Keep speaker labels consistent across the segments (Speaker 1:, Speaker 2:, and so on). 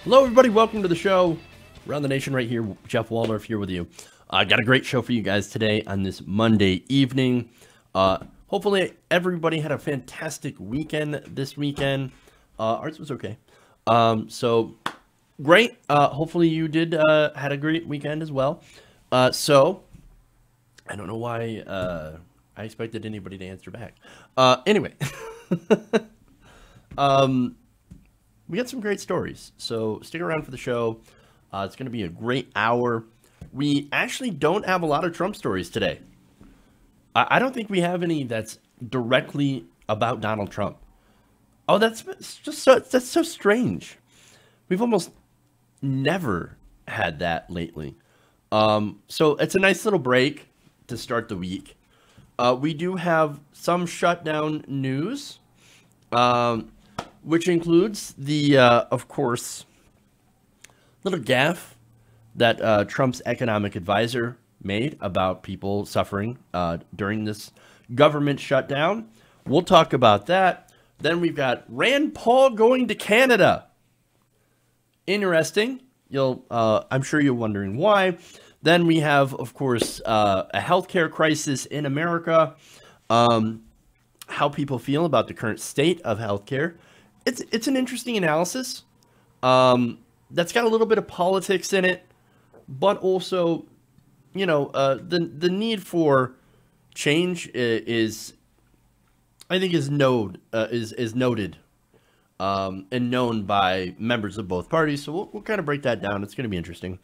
Speaker 1: Hello, everybody. Welcome to the show. Around the nation right here. Jeff Waldorf here with you. I got a great show for you guys today on this Monday evening. Hopefully, everybody had a fantastic weekend this weekend. Ours was okay. So, great. Hopefully, you did had a great weekend as well. So, I don't know why I expected anybody to answer back. Anyway. We got some great stories, so stick around for the show. It's going to be a great hour. We actually don't have a lot of Trump stories today. I don't think we have any that's directly about Donald Trump. Oh, that's so strange. We've almost never had that lately. So it's a nice little break to start the week. We do have some shutdown news. Which includes the, of course, little gaffe that Trump's economic advisor made about people suffering during this government shutdown. We'll talk about that. Then we've got Rand Paul going to Canada. Interesting. I'm sure you're wondering why. Then we have, of course, a healthcare crisis in America. How people feel about the current state of healthcare. It's an interesting analysis that's got a little bit of politics in it, but also, the need for change is noted and known by members of both parties. So we'll kind of break that down. It's going to be interesting.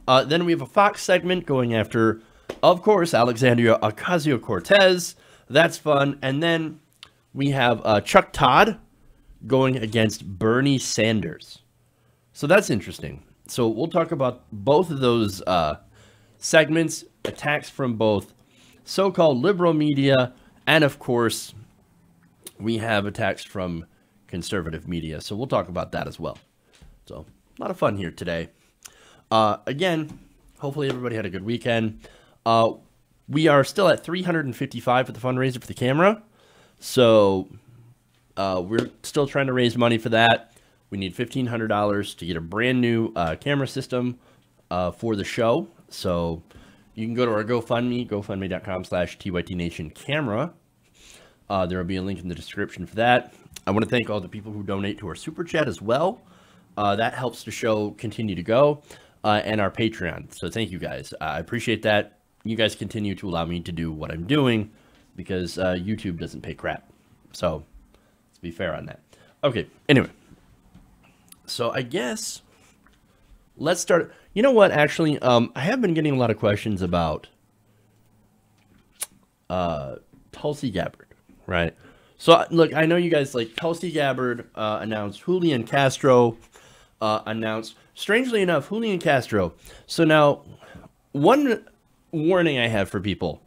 Speaker 1: Then we have a Fox segment going after, of course, Alexandria Ocasio-Cortez. That's fun. And then we have Chuck Todd going against Bernie Sanders. So that's interesting. So we'll talk about both of those segments, attacks from both so-called liberal media, and of course, we have attacks from conservative media. So we'll talk about that as well. So a lot of fun here today. Again, hopefully everybody had a good weekend. We are still at $355 for the fundraiser for the camera. So we're still trying to raise money for that. We need $1,500 to get a brand new camera system for the show. So you can go to our GoFundMe, gofundme.com/TYTNationCamera. There will be a link in the description for that. I want to thank all the people who donate to our Super Chat as well. That helps the show continue to go, and our Patreon. So thank you guys. I appreciate that. You guys continue to allow me to do what I'm doing because YouTube doesn't pay crap. So be fair on that. Okay, anyway. So I guess let's start. You know what, actually, I have been getting a lot of questions about Tulsi Gabbard, right? So look, I know you guys like Tulsi Gabbard announced, Julian Castro announced. Strangely enough, Julian Castro. So now, one warning I have for people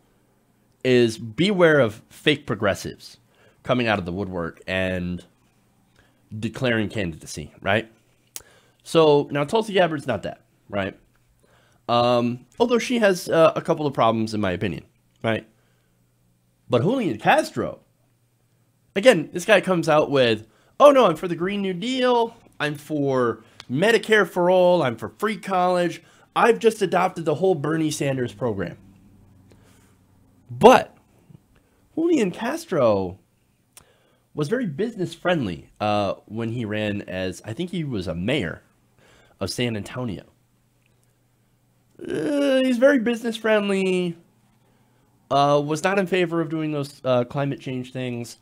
Speaker 1: is beware of fake progressives coming out of the woodwork and declaring candidacy, right? So now Tulsi Gabbard's not that, right? Although she has a couple of problems in my opinion, right? But Julian Castro, again, this guy comes out with, oh no, I'm for the Green New Deal. I'm for Medicare for all. I'm for free college. I've just adopted the whole Bernie Sanders program. But Julian Castro was very business friendly when he ran as, I think he was a mayor of San Antonio. He's very business friendly, was not in favor of doing those climate change things,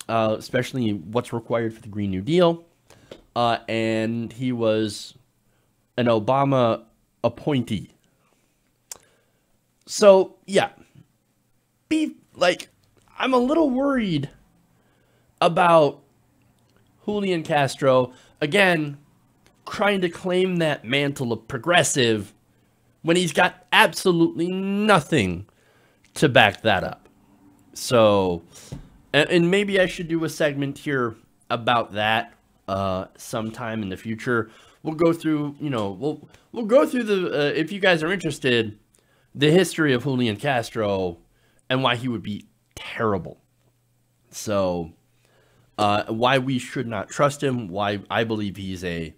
Speaker 1: especially what's required for the Green New Deal. And he was an Obama appointee. So, yeah. I'm a little worried about Julian Castro, again, trying to claim that mantle of progressive when he's got absolutely nothing to back that up. So, and maybe I should do a segment here about that sometime in the future. We'll go through, we'll go through the, if you guys are interested, the history of Julian Castro and why he would be terrible. So, why we should not trust him, why I believe he's a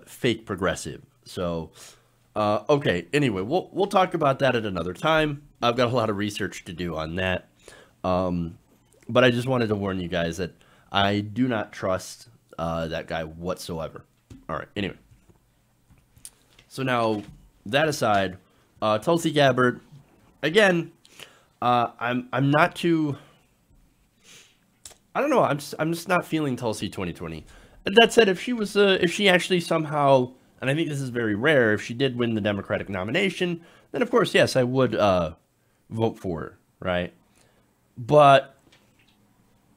Speaker 1: fake progressive. So, okay. Anyway, we'll talk about that at another time. I've got a lot of research to do on that. But I just wanted to warn you guys that I do not trust that guy whatsoever. All right. Anyway. So now, that aside, Tulsi Gabbard, again, I'm not too. I don't know. I'm just not feeling Tulsi 2020. That said, if she actually somehow, and I think this is very rare, if she did win the Democratic nomination, then of course, yes, I would vote for her, right? But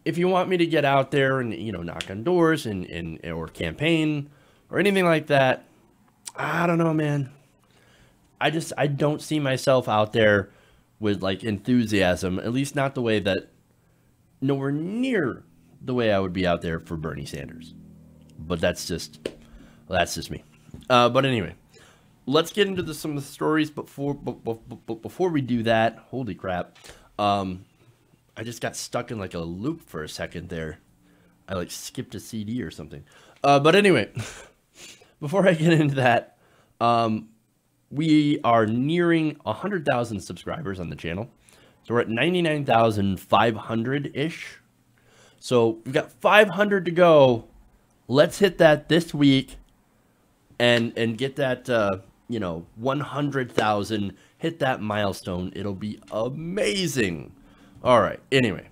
Speaker 1: if you want me to get out there and knock on doors and or campaign or anything like that, I don't know, man. I don't see myself out there with like enthusiasm, at least not the way that, nowhere near the way I would be out there for Bernie Sanders. But that's just me. But anyway, let's get into some of the stories. Before we do that, holy crap, I just got stuck in like a loop for a second there. I like skipped a CD or something. But anyway, before I get into that, we are nearing 100,000 subscribers on the channel. So we're at 99,500-ish. So we've got 500 to go. Let's hit that this week and get that, 100,000, hit that milestone. It'll be amazing. All right. Anyway,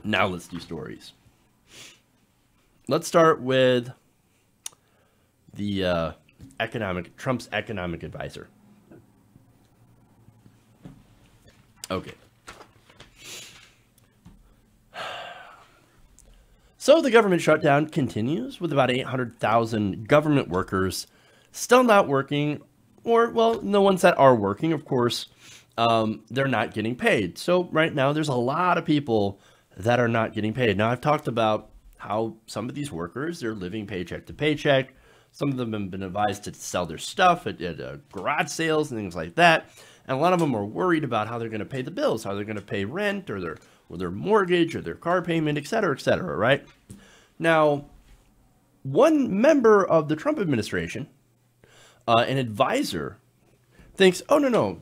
Speaker 1: now let's do stories. Let's start with the Trump's economic advisor. Okay. So the government shutdown continues with about 800,000 government workers still not working, or, well, the ones that are working, of course, they're not getting paid. So right now there's a lot of people that are not getting paid. Now I've talked about how some of these workers, they're living paycheck to paycheck. Some of them have been advised to sell their stuff at garage sales and things like that. And a lot of them are worried about how they're going to pay the bills, how they're going to pay rent or their mortgage or their car payment, et cetera, right? Now, one member of the Trump administration, an advisor, thinks, oh, no,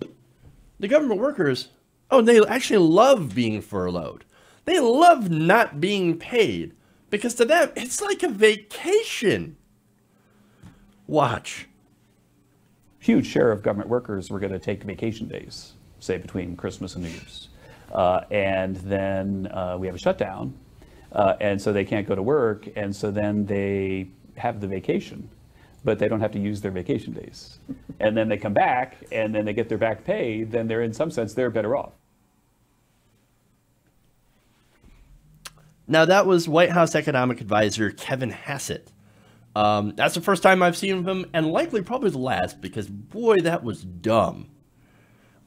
Speaker 1: the government workers, they actually love being furloughed. They love not being paid because to them, it's like a vacation. Watch.
Speaker 2: Huge share of government workers were going to take vacation days, say between Christmas and New Year's. And then we have a shutdown, and so they can't go to work, and so then they have the vacation, but they don't have to use their vacation days. And then they come back, and then they get their back pay, then they're, in some sense, they're better off.
Speaker 1: Now, that was White House economic advisor Kevin Hassett. That's the first time I've seen him, and likely probably the last, because boy, that was dumb.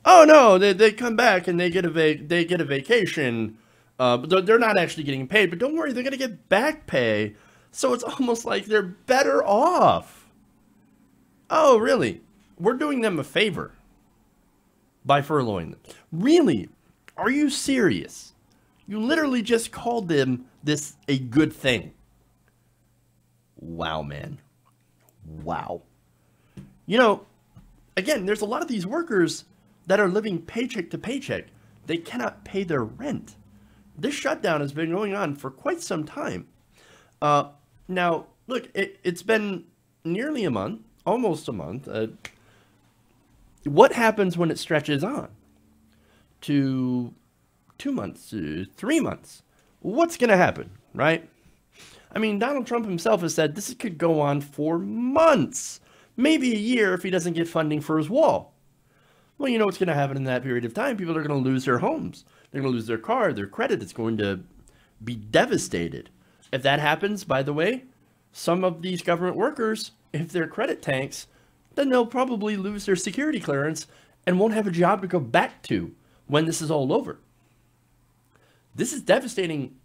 Speaker 1: Oh no, they come back and they get a vacation, but they're not actually getting paid. But don't worry, they're gonna get back pay, so it's almost like they're better off. Oh really? We're doing them a favor by furloughing them. Really? Are you serious? You literally just called them this a good thing. Wow, man. Wow. Again, there's a lot of these workers that are living paycheck to paycheck. They cannot pay their rent. This shutdown has been going on for quite some time. Now, look, it's been nearly a month, almost a month. What happens when it stretches on to 2 months, 3 months? What's going to happen, right? I mean, Donald Trump himself has said this could go on for months, maybe a year if he doesn't get funding for his wall. Well, you know what's going to happen in that period of time? People are going to lose their homes. They're going to lose their car, their credit. It's going to be devastated. If that happens, by the way, some of these government workers, if their credit tanks, then they'll probably lose their security clearance and won't have a job to go back to when this is all over. This is devastating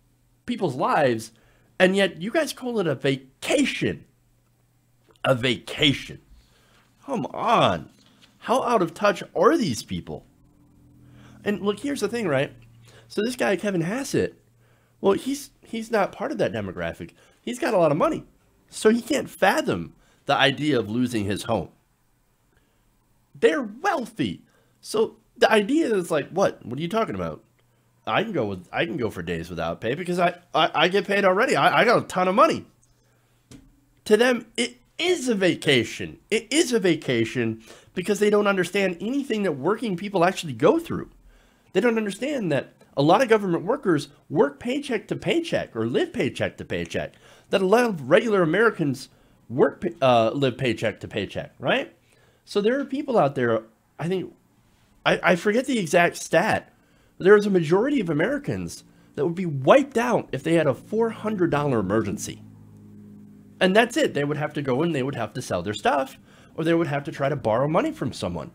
Speaker 1: people's lives, and yet you guys call it a vacation. A vacation. Come on. How out of touch are these people? And look, here's the thing, right? So this guy, Kevin Hassett, well, he's not part of that demographic. He's got a lot of money. So he can't fathom the idea of losing his home. They're wealthy. So the idea is like, what are you talking about? I can go for days without pay because I get paid already. I got a ton of money. To them, it is a vacation. It is a vacation because they don't understand anything that working people actually go through. They don't understand that a lot of government workers work paycheck to paycheck or live paycheck to paycheck. That a lot of regular Americans live paycheck to paycheck, right? So there are people out there, I think, I forget the exact stat. There's a majority of Americans that would be wiped out if they had a $400 emergency. And that's it. They would have to go and they would have to sell their stuff, or they would have to try to borrow money from someone.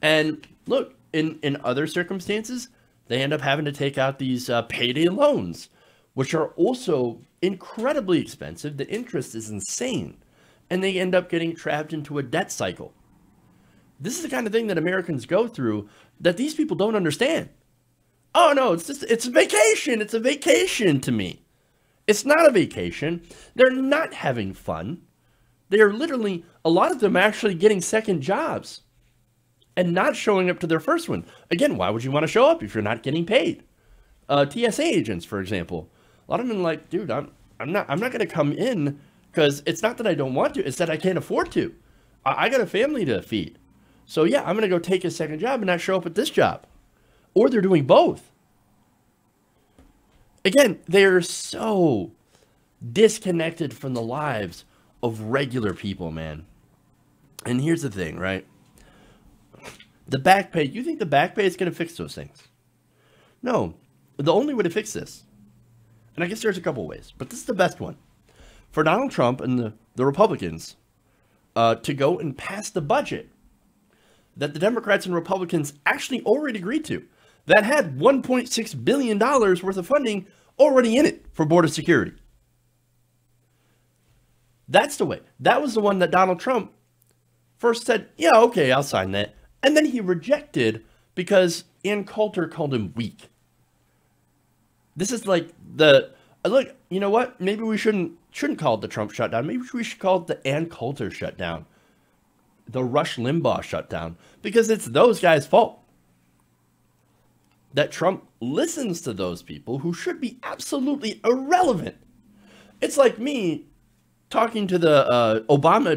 Speaker 1: And look, in other circumstances, they end up having to take out these payday loans, which are also incredibly expensive. The interest is insane. And they end up getting trapped into a debt cycle. This is the kind of thing that Americans go through that these people don't understand. Oh no, it's a vacation. It's a vacation to me. It's not a vacation. They're not having fun. They are literally, a lot of them actually getting second jobs and not showing up to their first one. Again, why would you want to show up if you're not getting paid? TSA agents, for example, a lot of them are like, dude, I'm not going to come in because it's not that I don't want to, it's that I can't afford to. I got a family to feed. So yeah, I'm going to go take a second job and not show up at this job. Or they're doing both. Again, they're so disconnected from the lives of regular people, man. And here's the thing, right? The back pay, you think the back pay is going to fix those things? No. The only way to fix this, and I guess there's a couple ways, but this is the best one, for Donald Trump and the Republicans to go and pass the budget that the Democrats and Republicans actually already agreed to, that had $1.6 billion worth of funding already in it for border security. That's the way. That was the one that Donald Trump first said, yeah, okay, I'll sign that. And then he rejected because Ann Coulter called him weak. This is like look, you know what? Maybe we shouldn't call it the Trump shutdown. Maybe we should call it the Ann Coulter shutdown. The Rush Limbaugh shutdown. Because it's those guys' fault. That Trump listens to those people who should be absolutely irrelevant. It's like me talking to the Obama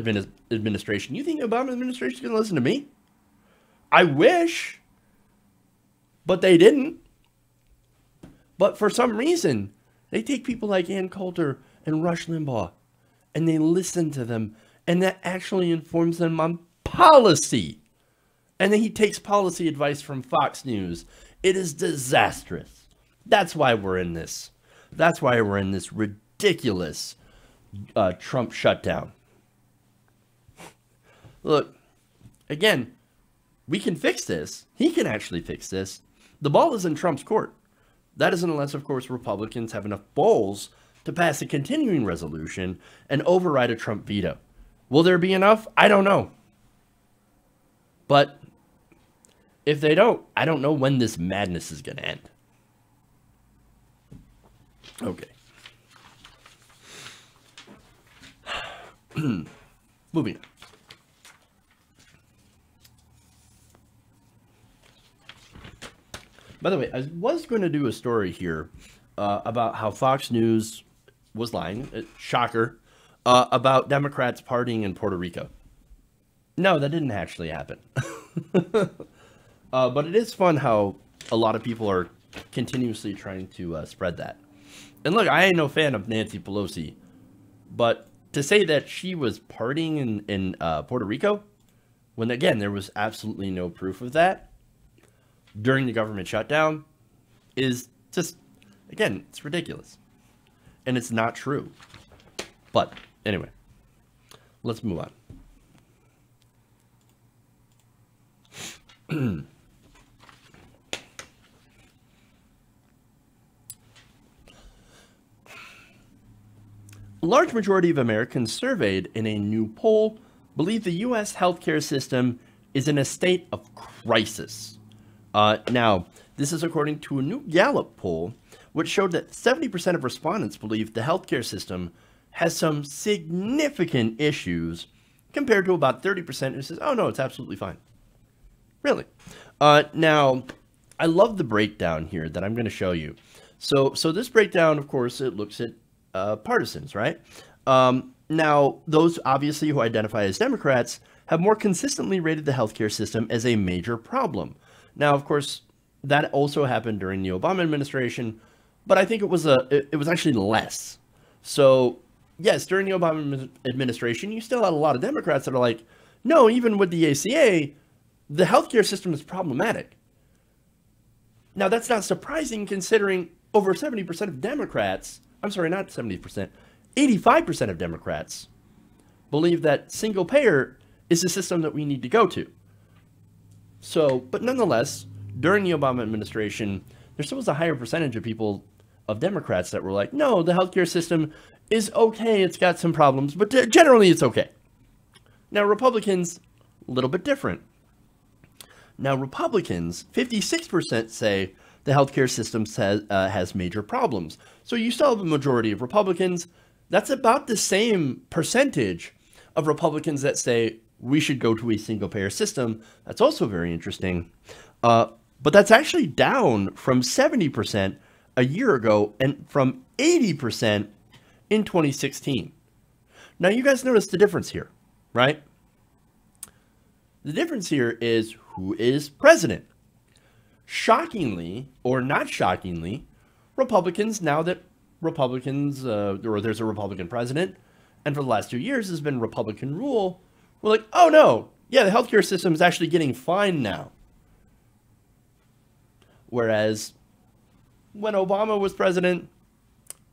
Speaker 1: administration. You think the Obama administration is going to listen to me? I wish. But they didn't. But for some reason, they take people like Ann Coulter and Rush Limbaugh, and they listen to them, and that actually informs them on policy. And then he takes policy advice from Fox News. It is disastrous. That's why we're in this. That's why we're in this ridiculous Trump shutdown. Look, again, we can fix this. He can actually fix this. The ball is in Trump's court. That is unless, of course, Republicans have enough balls to pass a continuing resolution and override a Trump veto. Will there be enough? I don't know. But if they don't, I don't know when this madness is going to end. Okay. Moving on. By the way, I was going to do a story here about how Fox News was lying, shocker, about Democrats partying in Puerto Rico. No, that didn't actually happen. But it is fun how a lot of people are continuously trying to spread that. And look, I ain't no fan of Nancy Pelosi, but to say that she was partying in Puerto Rico, when again, there was absolutely no proof of that, during the government shutdown is just, again, it's ridiculous. And it's not true. But anyway, let's move on. A large majority of Americans surveyed in a new poll believe the U.S. healthcare system is in a state of crisis. Now, this is according to a new Gallup poll, which showed that 70% of respondents believe the healthcare system has some significant issues compared to about 30% who says, oh no, it's absolutely fine. Really. Now, I love the breakdown here that I'm going to show you. So this breakdown, of course, it looks at partisans, right? Now, those obviously who identify as Democrats have more consistently rated the healthcare system as a major problem. Now, of course, that also happened during the Obama administration, but I think it was actually less. So, yes, during the Obama administration, you still had a lot of Democrats that are like, no, even with the ACA, the healthcare system is problematic. Now, that's not surprising considering over 70% of Democrats, I'm sorry, not 70%, 85% of Democrats believe that single payer is the system that we need to go to. So, but nonetheless, during the Obama administration, there still was a higher percentage of people, of Democrats, that were like, no, the healthcare system is okay, it's got some problems, but generally it's okay. Now, Republicans, a little bit different. Now, Republicans, 56% say the healthcare system has major problems. So you still have a majority of Republicans. That's about the same percentage of Republicans that say we should go to a single-payer system. That's also very interesting. But that's actually down from 70% a year ago and from 80% in 2016. Now, you guys notice the difference here, right? The difference here is who is president. Shockingly, or not shockingly, Republicans, now that Republicans, or there's a Republican president, and for the last 2 years has been Republican rule, we're like, oh no, yeah, the healthcare system is actually getting fine now. Whereas when Obama was president,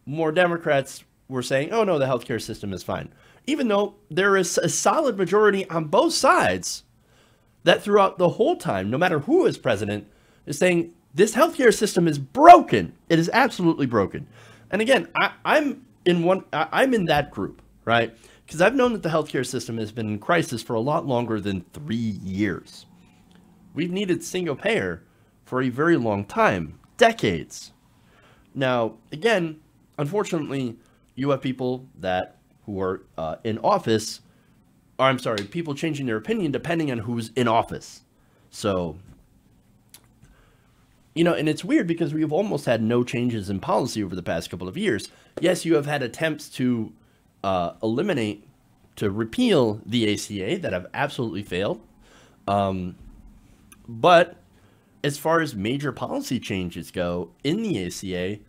Speaker 1: more Democrats were saying, oh no, the healthcare system is fine. Even though there is a solid majority on both sides that throughout the whole time, no matter who is president, is saying this healthcare system is broken. It is absolutely broken. And again, I'm in that group, right? Because I've known that the healthcare system has been in crisis for a lot longer than 3 years. We've needed single payer for a very long time, decades. Now, again, unfortunately, you have people who are in office, or I'm sorry, people changing their opinion depending on who's in office. So, you know, and it's weird because we've almost had no changes in policy over the past couple of years. Yes, you have had attempts to repeal the ACA that have absolutely failed. But as far as major policy changes go in the ACA,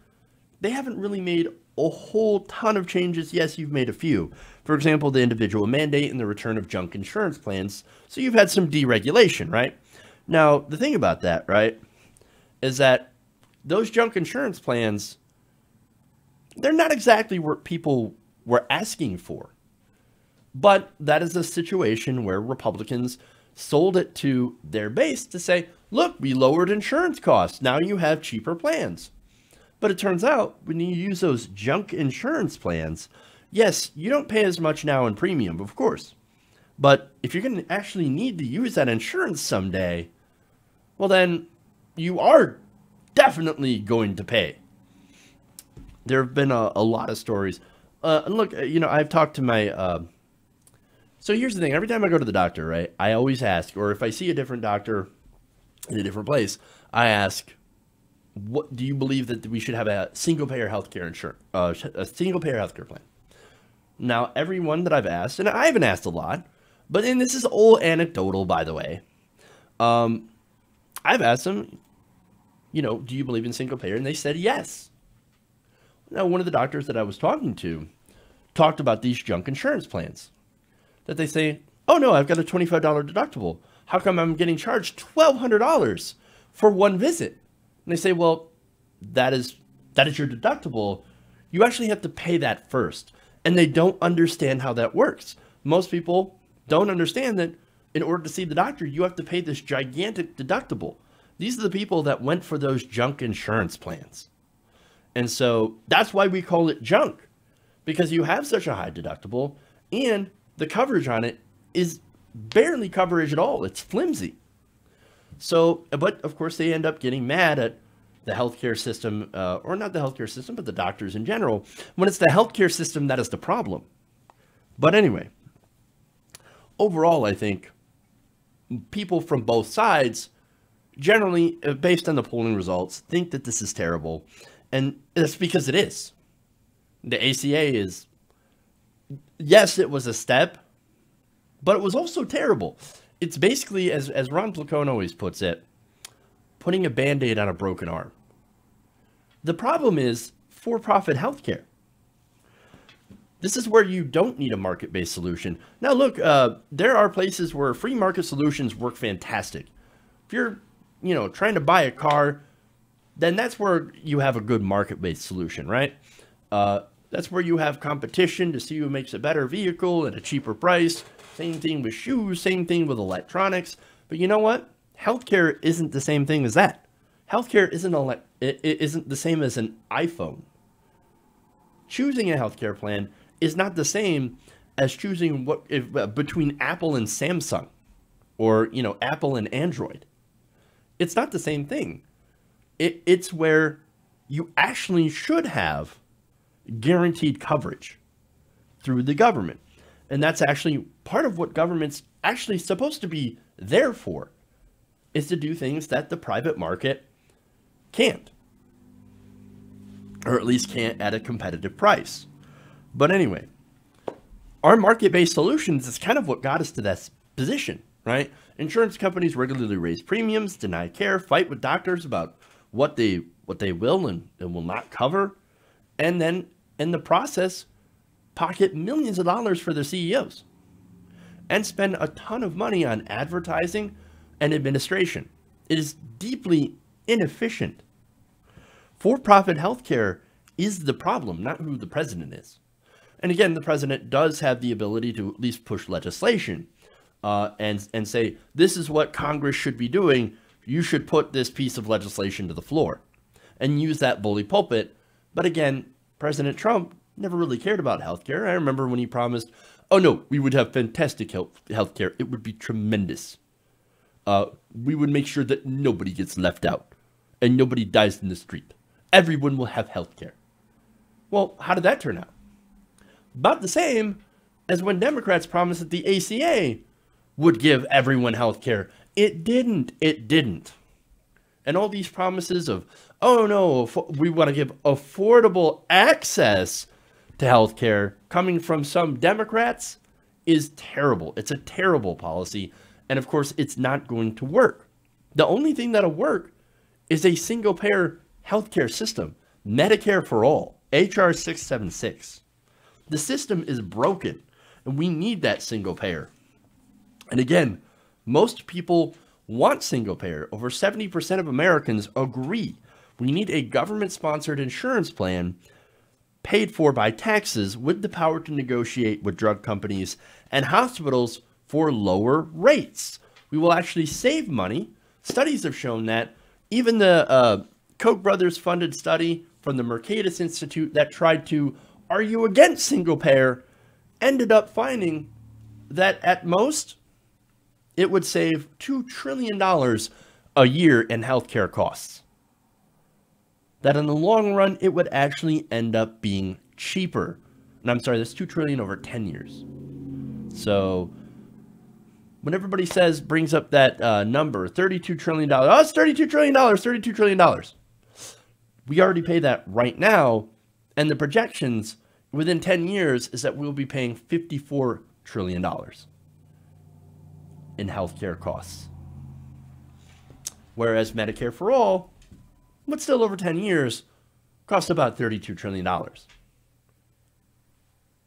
Speaker 1: they haven't really made a whole ton of changes. Yes, you've made a few. For example, the individual mandate and the return of junk insurance plans. So you've had some deregulation, right? Now, the thing about that, right, is that those junk insurance plans, they're not exactly what people were asking for. But that is a situation where Republicans sold it to their base to say, look, we lowered insurance costs. Now you have cheaper plans. But it turns out when you use those junk insurance plans, yes, you don't pay as much now in premium, of course. But if you're going to actually need to use that insurance someday, well then you are definitely going to pay. There have been a lot of stories. And look, you know, I've talked to my... So here's the thing. Every time I go to the doctor, right, I always ask, or if I see a different doctor in a different place, I ask, what do you believe that we should have a single-payer healthcare insurance, a single-payer healthcare plan? Now, everyone that I've asked, and I haven't asked a lot, but and this is all anecdotal, by the way. I've asked them, you know, do you believe in single-payer? And they said yes. Now, one of the doctors that I was talking to talked about these junk insurance plans. That they say, oh no, I've got a $25 deductible. How come I'm getting charged $1,200 for one visit? And they say, well, that is your deductible. You actually have to pay that first. And they don't understand how that works. Most people don't understand that in order to see the doctor, you have to pay this gigantic deductible. These are the people that went for those junk insurance plans. And so that's why we call it junk, because you have such a high deductible and the coverage on it is barely coverage at all. It's flimsy. So, but of course they end up getting mad at the healthcare system, or not the healthcare system, but the doctors in general, when it's the healthcare system that is the problem. But anyway, overall, I think people from both sides generally, based on the polling results, think that this is terrible. And that's because it is. The ACA is, yes, it was a step, but it was also terrible. It's basically, as Ron Placone always puts it, putting a Band-Aid on a broken arm. The problem is for-profit healthcare. This is where you don't need a market-based solution. Now, look, there are places where free market solutions work fantastic. If you're, trying to buy a car, then that's where you have a good market-based solution, right? That's where you have competition to see who makes a better vehicle at a cheaper price. Same thing with shoes, same thing with electronics. But you know what? Healthcare isn't the same thing as that. Healthcare isn't the same as an iPhone. Choosing a healthcare plan is not the same as choosing between Apple and Samsung, or Apple and Android. It's not the same thing. It's where you actually should have guaranteed coverage through the government. And that's actually part of what government's actually supposed to be there for, is to do things that the private market can't. Or at least can't at a competitive price. But anyway, our market-based solutions is kind of what got us to that position, right? Insurance companies regularly raise premiums, deny care, fight with doctors about what they will and will not cover, and then in the process, pocket millions of dollars for their CEOs and spend a ton of money on advertising and administration. It is deeply inefficient. For-profit healthcare is the problem, not who the president is. And again, the president does have the ability to at least push legislation and say, this is what Congress should be doing. You should put this piece of legislation to the floor and use that bully pulpit. But again, President Trump never really cared about healthcare. I remember when he promised, oh no, we would have fantastic healthcare. It would be tremendous. We would make sure that nobody gets left out and nobody dies in the street. Everyone will have healthcare. Well, how did that turn out? About the same as when Democrats promised that the ACA would give everyone healthcare. It didn't. It didn't. And all these promises of, oh no, we want to give affordable access to healthcare coming from some Democrats is terrible. It's a terrible policy. And of course, it's not going to work. The only thing that'll work is a single-payer healthcare system, Medicare for all, HR 676. The system is broken, and we need that single-payer. And again, most people want single-payer. Over 70% of Americans agree we need a government-sponsored insurance plan paid for by taxes with the power to negotiate with drug companies and hospitals for lower rates. We will actually save money. Studies have shown that. Even the Koch brothers funded study from the Mercatus Institute that tried to argue against single payer ended up finding that at most it would save $2 trillion a year in healthcare costs. That in the long run, it would actually end up being cheaper. And I'm sorry, that's $2 trillion over 10 years. So when everybody brings up that number, $32 trillion, oh, it's $32 trillion, $32 trillion. We already pay that right now. And the projections within 10 years is that we'll be paying $54 trillion in healthcare costs. Whereas Medicare for all, but still over 10 years, costs about $32 trillion.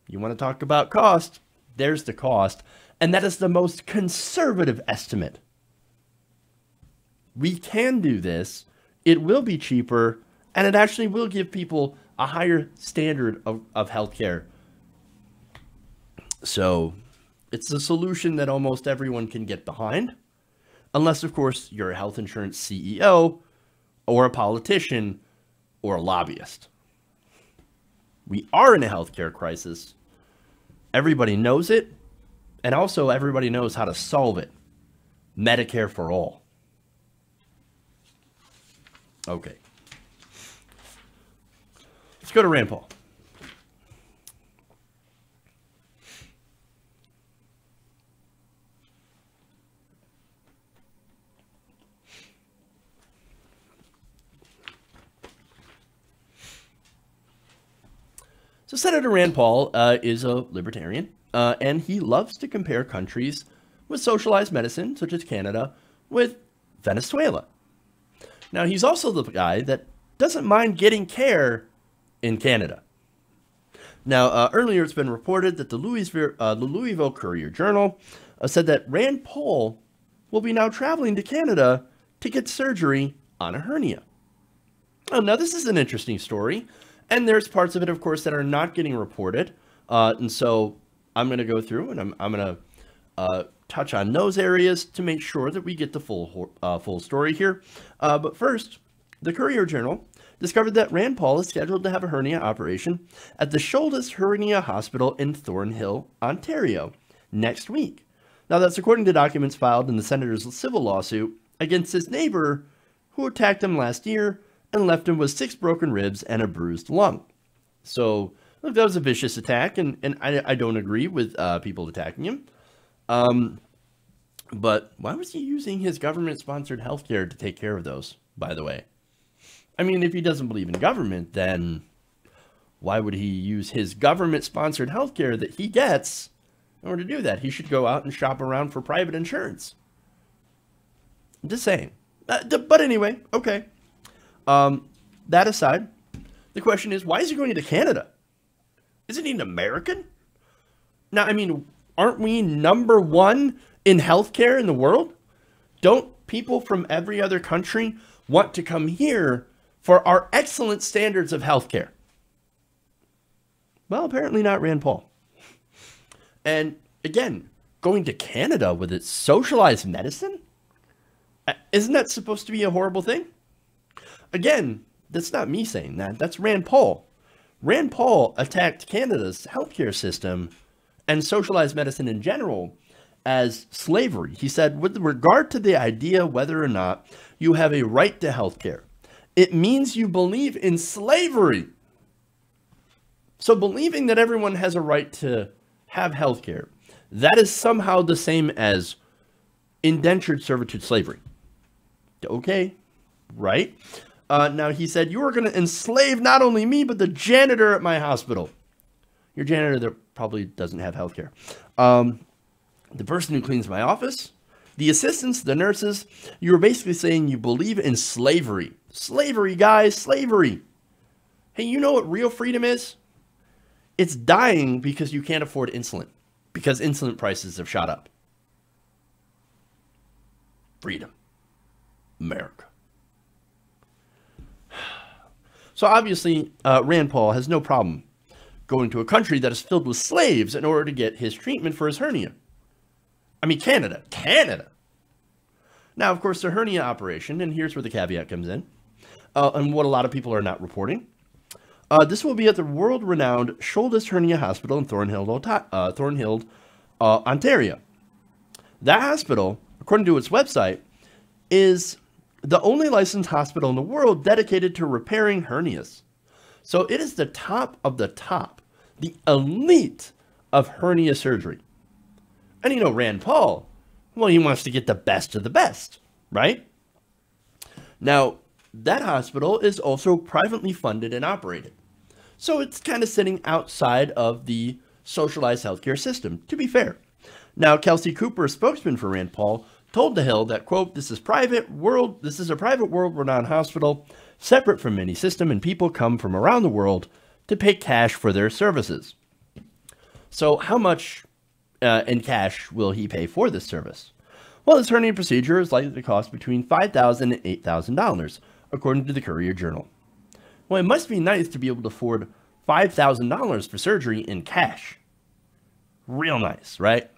Speaker 1: You want to talk about cost? There's the cost. And that is the most conservative estimate. We can do this. It will be cheaper. And it actually will give people a higher standard of healthcare. So it's a solution that almost everyone can get behind. Unless, of course, you're a health insurance CEO or a politician or a lobbyist. We are in a healthcare crisis. Everybody knows it. And also everybody knows how to solve it. Medicare for all. Okay. Let's go to Rand Paul. So Senator Rand Paul is a libertarian, and he loves to compare countries with socialized medicine, such as Canada, with Venezuela. Now, he's also the guy that doesn't mind getting care in Canada. Now, earlier it's been reported that the Louisville Courier-Journal said that Rand Paul will be now traveling to Canada to get surgery on a hernia. Oh, now, this is an interesting story. And there's parts of it, of course, that are not getting reported. And so I'm going to go through and I'm going to touch on those areas to make sure that we get the full story here. But first, the Courier-Journal discovered that Rand Paul is scheduled to have a hernia operation at the Shoulder's Hernia Hospital in Thornhill, Ontario, next week. Now, that's according to documents filed in the senator's civil lawsuit against his neighbor who attacked him last year and left him with 6 broken ribs and a bruised lung. So, look, that was a vicious attack, and I don't agree with people attacking him. But why was he using his government-sponsored healthcare to take care of those, by the way? I mean, if he doesn't believe in government, then why would he use his government-sponsored healthcare that he gets in order to do that? He should go out and shop around for private insurance. I'm just saying. But anyway, okay. That aside, the question is, why is he going to Canada? Isn't he an American? Now, I mean, aren't we number one in healthcare in the world? Don't people from every other country want to come here for our excellent standards of healthcare? Well, apparently not Rand Paul. And again, going to Canada with its socialized medicine? Isn't that supposed to be a horrible thing? Again, that's not me saying that. That's Rand Paul. Rand Paul attacked Canada's healthcare system and socialized medicine in general as slavery. He said, with regard to the idea whether or not you have a right to healthcare, it means you believe in slavery. So believing that everyone has a right to have healthcare, that is somehow the same as indentured servitude slavery. Okay, right? Now, he said, you are going to enslave not only me, but the janitor at my hospital. Your janitor that probably doesn't have health care. The person who cleans my office, the assistants, the nurses. You were basically saying you believe in slavery. Slavery, guys, slavery. Hey, you know what real freedom is? It's dying because you can't afford insulin. Because insulin prices have shot up. Freedom. America. So obviously, Rand Paul has no problem going to a country that is filled with slaves in order to get his treatment for his hernia. I mean, Canada. Canada! Now, of course, the hernia operation, and here's where the caveat comes in, and what a lot of people are not reporting. This will be at the world-renowned Shoulder's Hernia Hospital in Thornhill, Ontario. That hospital, according to its website, is the only licensed hospital in the world dedicated to repairing hernias. So it is the top of the top, the elite of hernia surgery. And you know, Rand Paul, well, he wants to get the best of the best, right? Now, that hospital is also privately funded and operated. So it's kind of sitting outside of the socialized healthcare system, to be fair. Now, Kelsey Cooper, a spokesman for Rand Paul, told The Hill that, quote, this is a private world-renowned hospital, separate from any system, and people come from around the world to pay cash for their services. So how much in cash will he pay for this service? Well, this hernia procedure is likely to cost between $5,000 and $8,000, according to the Courier-Journal. Well, it must be nice to be able to afford $5,000 for surgery in cash. Real nice, right?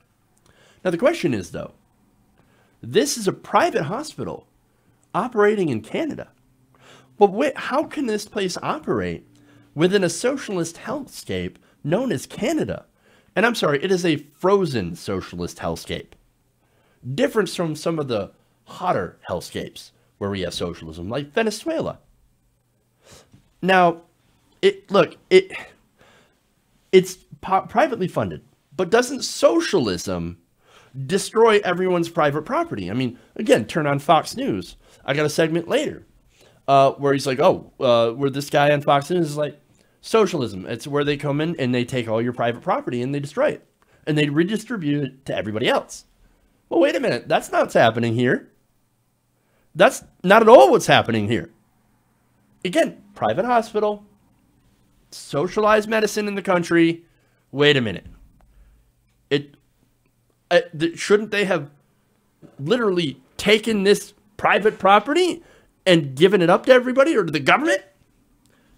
Speaker 1: Now, the question is, though, this is a private hospital operating in Canada. But wait, how can this place operate within a socialist hellscape known as Canada? And I'm sorry, it is a frozen socialist hellscape. Different from some of the hotter hellscapes where we have socialism, like Venezuela. Now, it's privately funded, but doesn't socialism destroy everyone's private property? I mean, again, turn on Fox News. I got a segment later where he's like, where this guy on Fox News is like, socialism. It's where they come in and they take all your private property and they destroy it. And they redistribute it to everybody else. Well, wait a minute. That's not what's happening here. That's not at all what's happening here. Again, private hospital, socialized medicine in the country. Wait a minute. Shouldn't they have literally taken this private property and given it up to everybody or to the government?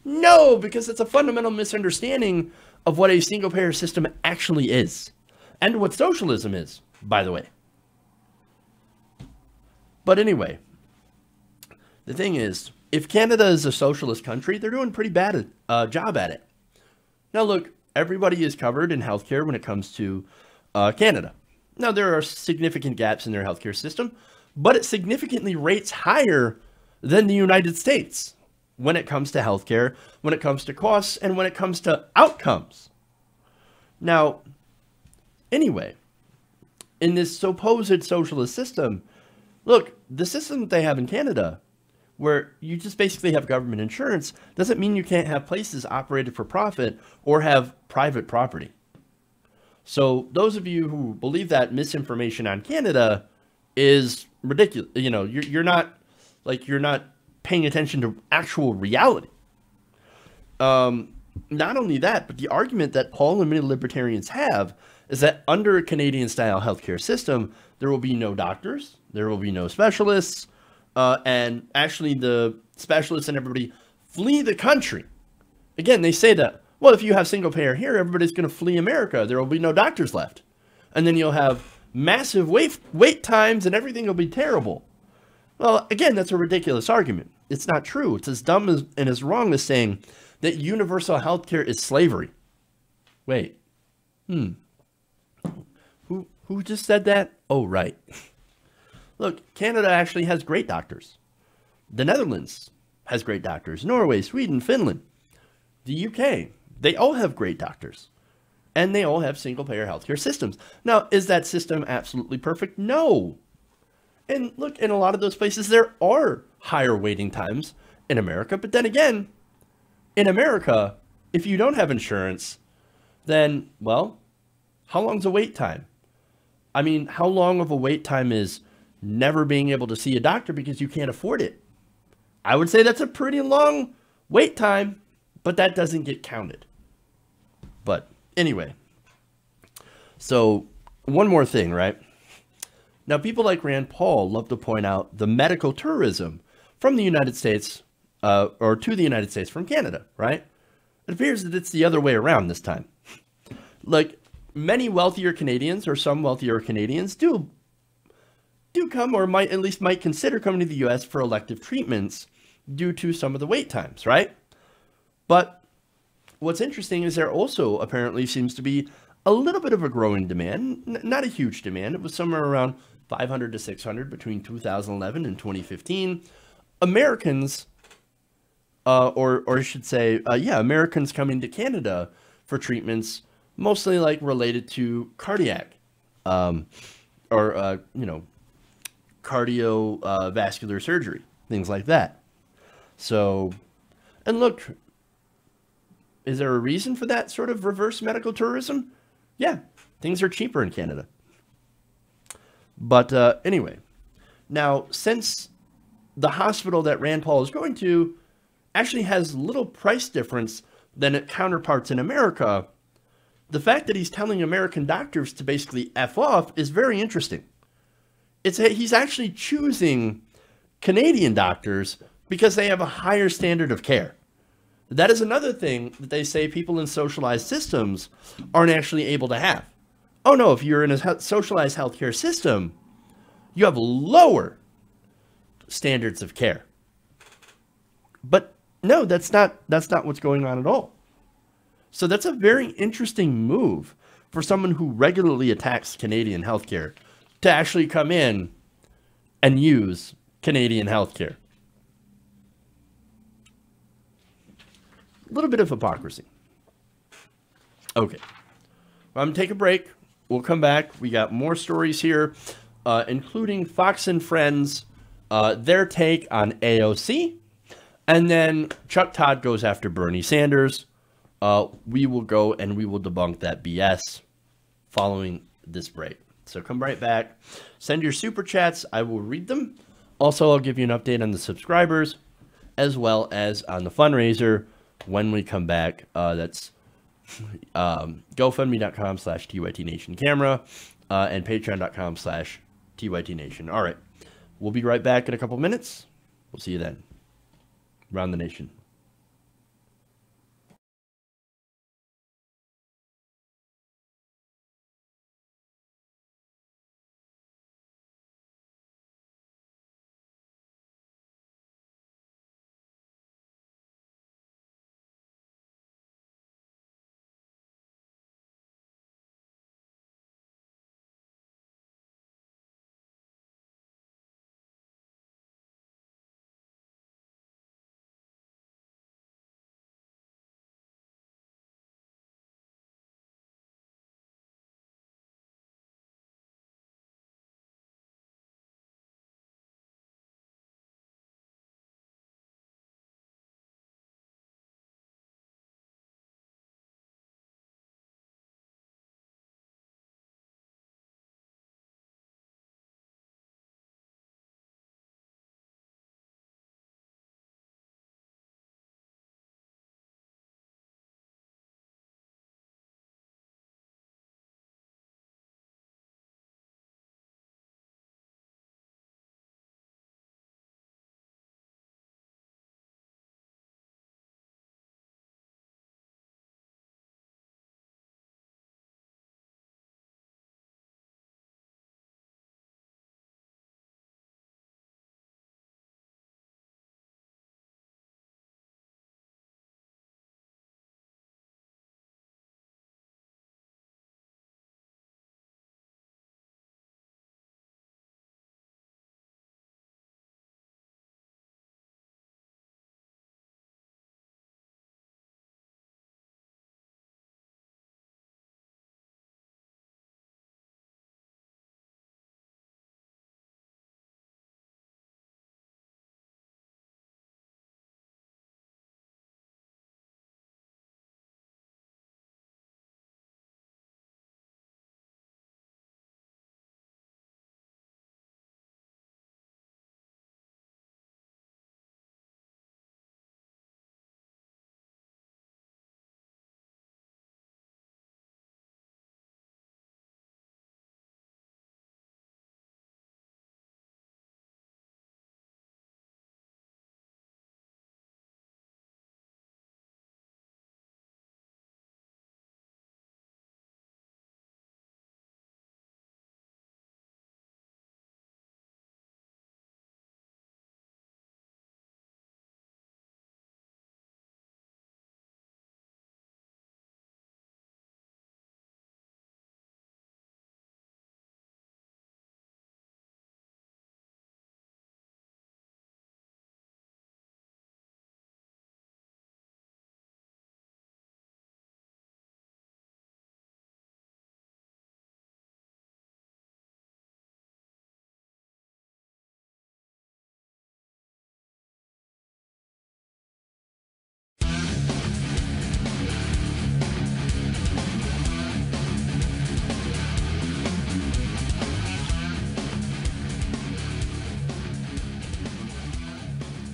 Speaker 1: No, because it's a fundamental misunderstanding of what a single-payer system actually is. And what socialism is, by the way. But anyway, the thing is, if Canada is a socialist country, they're doing a pretty bad job at it. Now look, everybody is covered in healthcare when it comes to Canada. Now there are significant gaps in their healthcare system, but it significantly rates higher than the United States when it comes to healthcare, when it comes to costs, and when it comes to outcomes. Now, anyway, in this supposed socialist system, look, the system that they have in Canada, where you just basically have government insurance, doesn't mean you can't have places operated for profit or have private property. So those of you who believe that misinformation on Canada is ridiculous. You know, you're not paying attention to actual reality. Not only that, but the argument that Paul and many libertarians have is that under a Canadian-style healthcare system, there will be no doctors, there will be no specialists, and actually the specialists and everybody flee the country. Again, they say that, well, if you have single-payer here, everybody's going to flee America. There will be no doctors left. And then you'll have massive wait times and everything will be terrible. Well, again, that's a ridiculous argument. It's not true. It's as dumb and as wrong as saying that universal healthcare is slavery. Wait. Who just said that? Oh, right. Look, Canada actually has great doctors. The Netherlands has great doctors. Norway, Sweden, Finland, the UK, they all have great doctors. And they all have single-payer healthcare systems. Now, is that system absolutely perfect? No. And look, in a lot of those places, there are higher waiting times in America. But then again, in America, if you don't have insurance, then, well, how long's a wait time? I mean, how long of a wait time is never being able to see a doctor because you can't afford it? I would say that's a pretty long wait time, but that doesn't get counted. But anyway, so one more thing, right? Now, people like Rand Paul love to point out the medical tourism from the United States, or to the United States from Canada, right? It appears that it's the other way around this time. Like, many wealthier Canadians, or some wealthier Canadians, do come, or might consider coming to the U.S. for elective treatments due to some of the wait times, right? But what's interesting is there also apparently seems to be a little bit of a growing demand, not a huge demand. It was somewhere around 500 to 600 between 2011 and 2015. Americans, or I should say, Americans coming to Canada for treatments, mostly like related to cardiac, cardiovascular surgery, things like that. So, and look, is there a reason for that sort of reverse medical tourism? Yeah, things are cheaper in Canada. But anyway, now since the hospital that Rand Paul is going to actually has little price difference than its counterparts in America, the fact that he's telling American doctors to basically F off is very interesting. He's actually choosing Canadian doctors because they have a higher standard of care. That is another thing that they say people in socialized systems aren't actually able to have. Oh no, if you're in a socialized healthcare system, you have lower standards of care. But no, that's not what's going on at all. So that's a very interesting move for someone who regularly attacks Canadian healthcare to actually come in and use Canadian healthcare. A little bit of hypocrisy. Okay. I'm going to take a break. We'll come back. We got more stories here, including Fox and Friends, their take on AOC. And then Chuck Todd goes after Bernie Sanders. We will go and we will debunk that BS following this break. So come right back. Send your super chats. I will read them. Also, I'll give you an update on the subscribers as well as on the fundraiser when we come back. That's GoFundMe.com/TYTNationCamera and Patreon.com/TYTNation. All right. We'll be right back in a couple minutes. We'll see you then. Around the nation.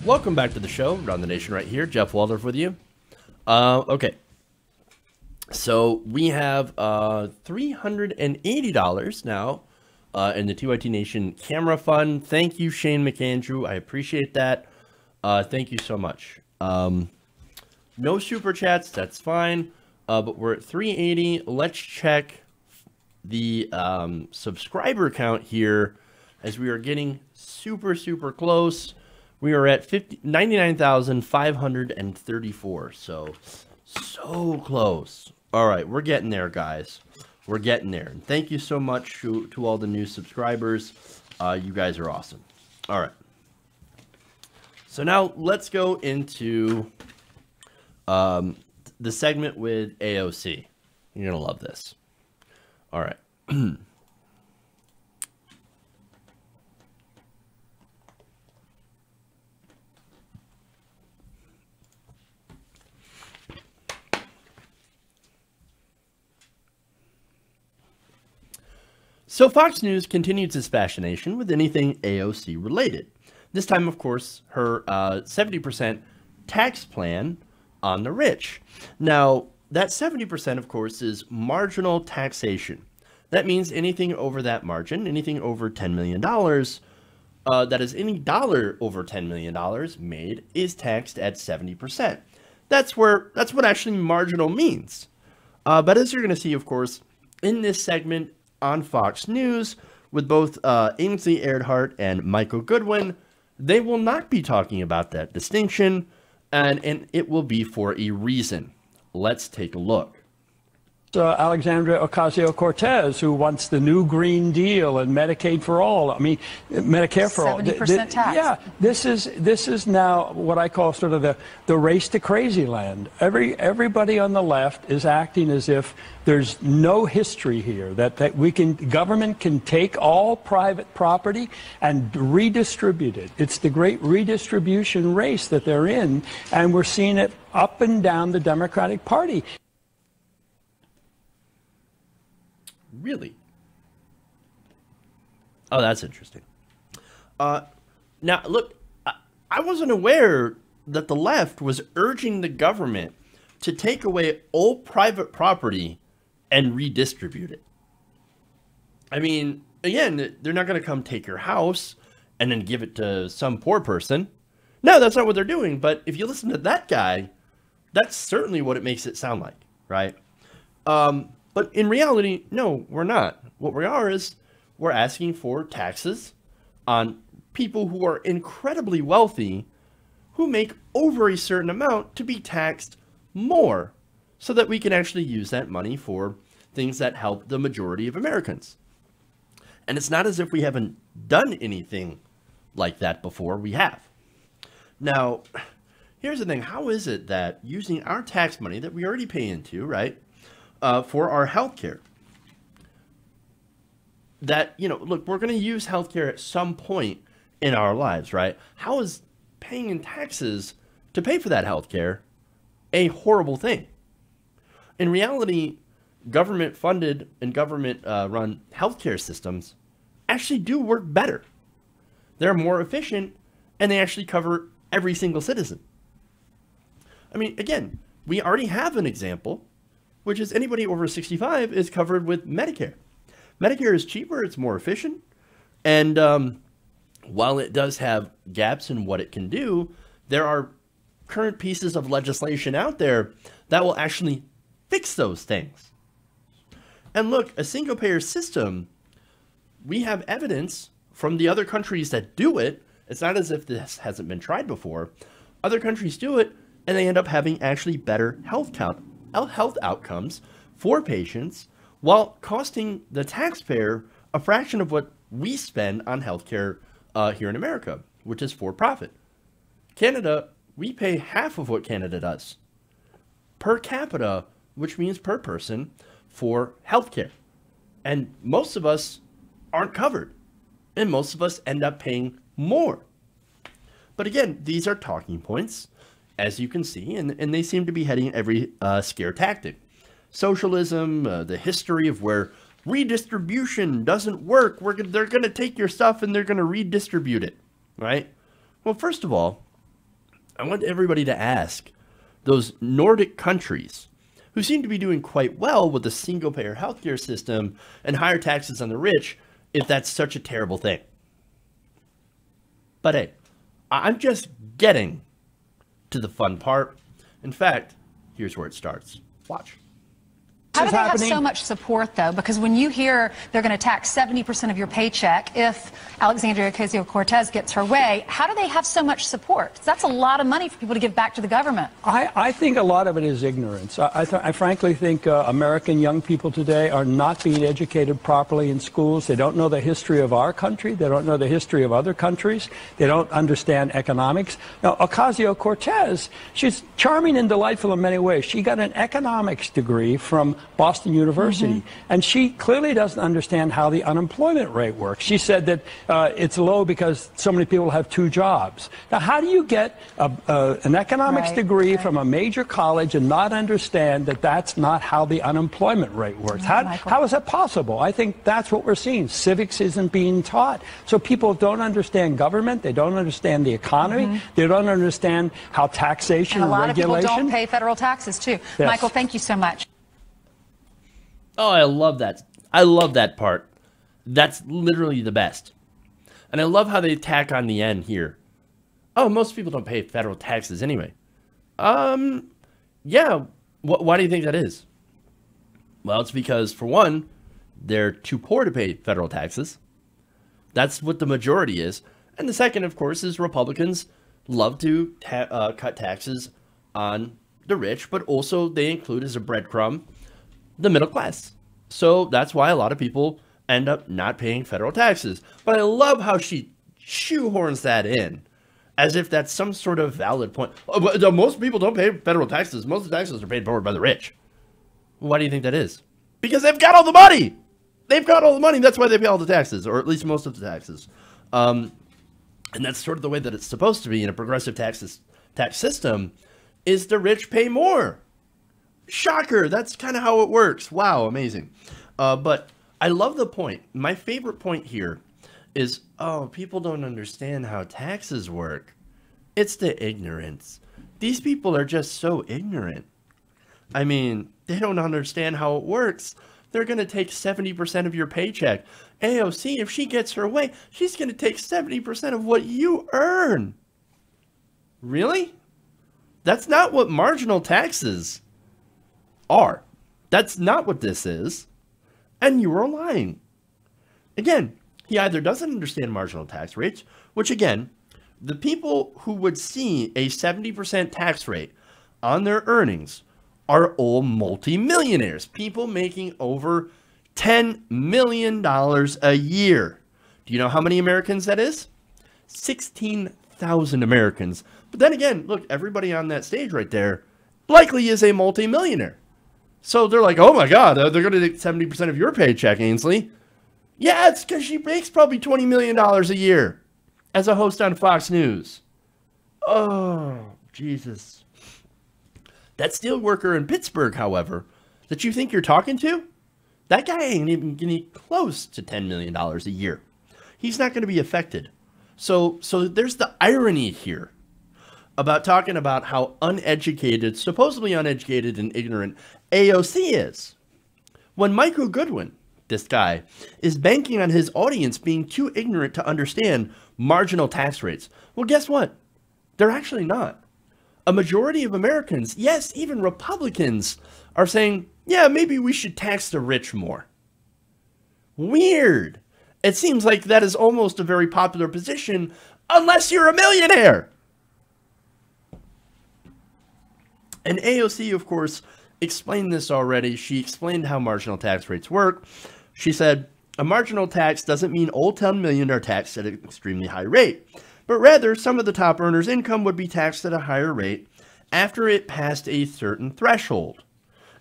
Speaker 1: Welcome back to the show, Around the Nation right here. Jeff Waldorf with you. Okay. So we have $380 now in the TYT Nation Camera Fund. Thank you, Shane McAndrew. I appreciate that. Thank you so much. No super chats, that's fine. But we're at 380. Let's check the subscriber count here as we are getting super, super close. We are at 99,534. So close. All right, we're getting there, guys. We're getting there. And thank you so much to all the new subscribers. You guys are awesome. All right. So now let's go into The segment with AOC. You're going to love this. All right. So Fox News continues its fascination with anything AOC related. This time, of course, her 70% tax plan on the rich. Now, that 70%, of course, is marginal taxation. That means anything over that margin, anything over $10 million, that is any dollar over $10 million made, is taxed at 70%. That's what actually marginal means. But as you're going to see, of course, in this segment on Fox News, with both Ainsley Earhart and Michael Goodwin, they will not be talking about that distinction, and it will be for a reason. Let's take a look.
Speaker 3: Alexandria Ocasio-Cortez, who wants the new Green Deal and Medicaid for all. I mean, Medicare for all.
Speaker 4: 70% tax.
Speaker 3: Yeah, this is now what I call sort of the race to crazy land. Everybody on the left is acting as if there's no history here, that government can take all private property and redistribute it. It's the great redistribution race that they're in, and we're seeing it up and down the Democratic Party.
Speaker 1: Really? Oh, that's interesting. Now, look, I wasn't aware that the left was urging the government to take away all private property and redistribute it. I mean, again, they're not going to come take your house and then give it to some poor person. No, that's not what they're doing. But if you listen to that guy, that's certainly what it makes it sound like, right? But in reality, no, we're not. What we are is we're asking for taxes on people who are incredibly wealthy, who make over a certain amount, to be taxed more, so that we can actually use that money for things that help the majority of Americans. And it's not as if we haven't done anything like that before. We have. Now, here's the thing. How is it that using our tax money that we already pay into, right, for our health care, that, look, we're going to use healthcare at some point in our lives, right? How is paying in taxes to pay for that healthcare a horrible thing? In reality, government funded and government run healthcare systems actually do work better. They're more efficient, and they actually cover every single citizen. I mean, again, we already have an example, which is anybody over 65 is covered with Medicare. Medicare is cheaper, it's more efficient, and while it does have gaps in what it can do, there are current pieces of legislation out there that will actually fix those things. And look, a single-payer system, we have evidence from the other countries that do it. It's not as if this hasn't been tried before. Other countries do it, and they end up having actually better health outcomes for patients, while costing the taxpayer a fraction of what we spend on healthcare here in America, which is for profit. Canada, we pay half of what Canada does per capita, which means per person, for healthcare. And most of us aren't covered, and most of us end up paying more. But again, these are talking points, as you can see, and they seem to be heading every scare tactic. Socialism, the history of where redistribution doesn't work. They're going to take your stuff and they're going to redistribute it, right? Well, first of all, I want everybody to ask those Nordic countries who seem to be doing quite well with a single-payer healthcare system and higher taxes on the rich, if that's such a terrible thing. But hey, I'm just getting to the fun part. In fact, here's where it starts. Watch.
Speaker 4: How do they have so much support, though? Because when you hear they're going to tax 70% of your paycheck if Alexandria Ocasio-Cortez gets her way, how do they have so much support? That's a lot of money for people to give back to the government.
Speaker 3: I think a lot of it is ignorance. I frankly think American young people today are not being educated properly in schools. They don't know the history of our country. They don't know the history of other countries. They don't understand economics. Now, Ocasio-Cortez, she's charming and delightful in many ways. She got an economics degree from Boston University, and she clearly doesn't understand how the unemployment rate works. She said that it's low because so many people have 2 jobs. Now, how do you get an economics degree from a major college and not understand that that's not how the unemployment rate works? How is that possible? I think that's what we're seeing. Civics isn't being taught. So people don't understand government. They don't understand the economy. They don't understand how taxation and regulation.
Speaker 4: A lot of people don't pay federal taxes, too.
Speaker 3: Yes.
Speaker 4: Michael, thank you so much.
Speaker 1: Oh, I love that. I love that part. That's literally the best. And I love how they tack on the end here. Oh, most people don't pay federal taxes anyway. Yeah. Why do you think that is? Well, it's because, for one, they're too poor to pay federal taxes. That's what the majority is. And the second, of course, is Republicans love to cut taxes on the rich, but also they include as a breadcrumb the middle class. So that's why a lot of people end up not paying federal taxes. But I love how she shoehorns that in as if that's some sort of valid point. Oh, but most people don't pay federal taxes. Most of the taxes are paid for by the rich. Why do you think that is? Because they've got all the money. They've got all the money. That's why they pay all the taxes, or at least most of the taxes. And that's sort of the way that it's supposed to be in a progressive tax system, is the rich pay more. Shocker. That's kind of how it works. Wow, amazing. But I love the point. My favorite point here is, oh, people don't understand how taxes work. It's the ignorance. These people are just so ignorant. I mean, they don't understand how it works. They're going to take 70% of your paycheck. AOC, if she gets her way, she's going to take 70% of what you earn. Really? That's not what marginal taxes are. That's not what this is. And you are lying. Again, he either doesn't understand marginal tax rates, which again, the people who would see a 70% tax rate on their earnings are all multimillionaires, people making over $10 million a year. Do you know how many Americans that is? 16,000 Americans. But then again, look, everybody on that stage right there likely is a multimillionaire. So they're like, oh my God, they're going to take 70% of your paycheck, Ainsley. Yeah, it's because she makes probably $20 million a year as a host on Fox News. Oh, Jesus. That steel worker in Pittsburgh, however, that you think you're talking to, that guy ain't even getting close to $10 million a year. He's not going to be affected. So there's the irony here about talking about how uneducated, supposedly uneducated and ignorant AOC is. When Michael Goodwin, this guy, is banking on his audience being too ignorant to understand marginal tax rates. Well, guess what? They're actually not. A majority of Americans, yes, even Republicans, are saying, yeah, maybe we should tax the rich more. Weird. It seems like that is almost a very popular position, unless you're a millionaire. And AOC, of course, explained this already. She explained how marginal tax rates work. She said, a marginal tax doesn't mean all 10 million are taxed at an extremely high rate, but rather some of the top earners' income would be taxed at a higher rate after it passed a certain threshold.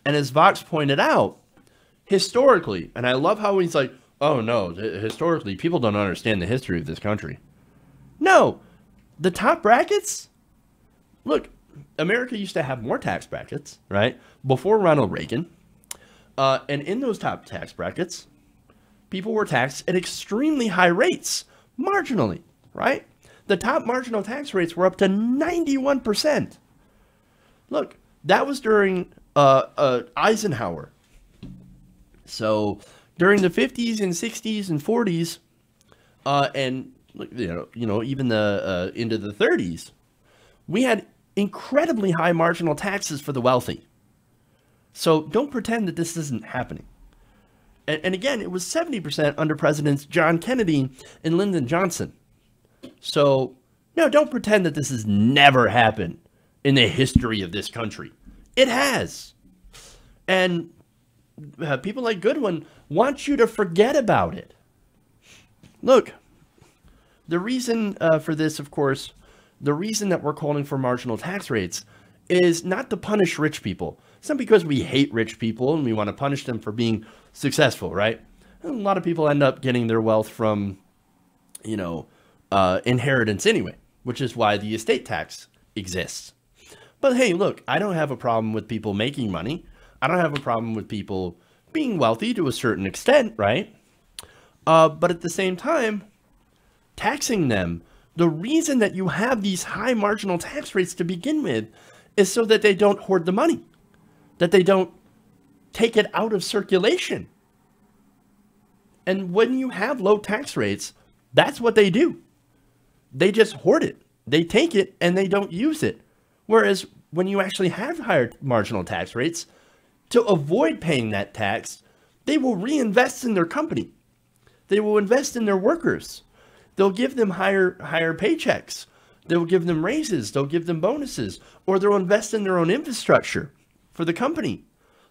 Speaker 1: And as Vox pointed out, historically, and I love how he's like, oh no, historically, people don't understand the history of this country. No, the top brackets, look, America used to have more tax brackets, right? Before Ronald Reagan. And in those top tax brackets, people were taxed at extremely high rates, marginally, right? The top marginal tax rates were up to 91%. Look, that was during Eisenhower. So during the 50s and 60s and 40s, and even the into the 30s, we had incredibly high marginal taxes for the wealthy. So don't pretend that this isn't happening. And again, it was 70% under Presidents John Kennedy and Lyndon Johnson. So, no, don't pretend that this has never happened in the history of this country. It has. And people like Goodwin want you to forget about it. Look, the reason for this, of course, the reason that we're calling for marginal tax rates is not to punish rich people. It's not because we hate rich people and we want to punish them for being successful, right? And a lot of people end up getting their wealth from, inheritance anyway, which is why the estate tax exists. But hey, look, I don't have a problem with people making money. I don't have a problem with people being wealthy to a certain extent, right? But at the same time, taxing them, the reason that you have these high marginal tax rates to begin with is so that they don't hoard the money, that they don't take it out of circulation. And when you have low tax rates, that's what they do. They just hoard it. They take it and they don't use it. Whereas when you actually have higher marginal tax rates, to avoid paying that tax, they will reinvest in their company. They will invest in their workers. They'll give them higher paychecks. They'll give them raises. They'll give them bonuses. Or they'll invest in their own infrastructure for the company.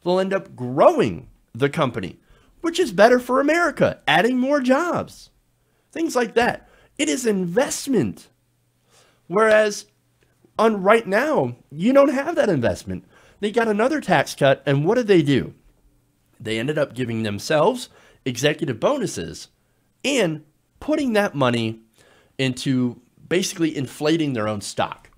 Speaker 1: They'll end up growing the company, which is better for America, adding more jobs. Things like that. It is investment. Whereas right now, you don't have that investment. They got another tax cut, and what did they do? They ended up giving themselves executive bonuses and putting that money into basically inflating their own stock.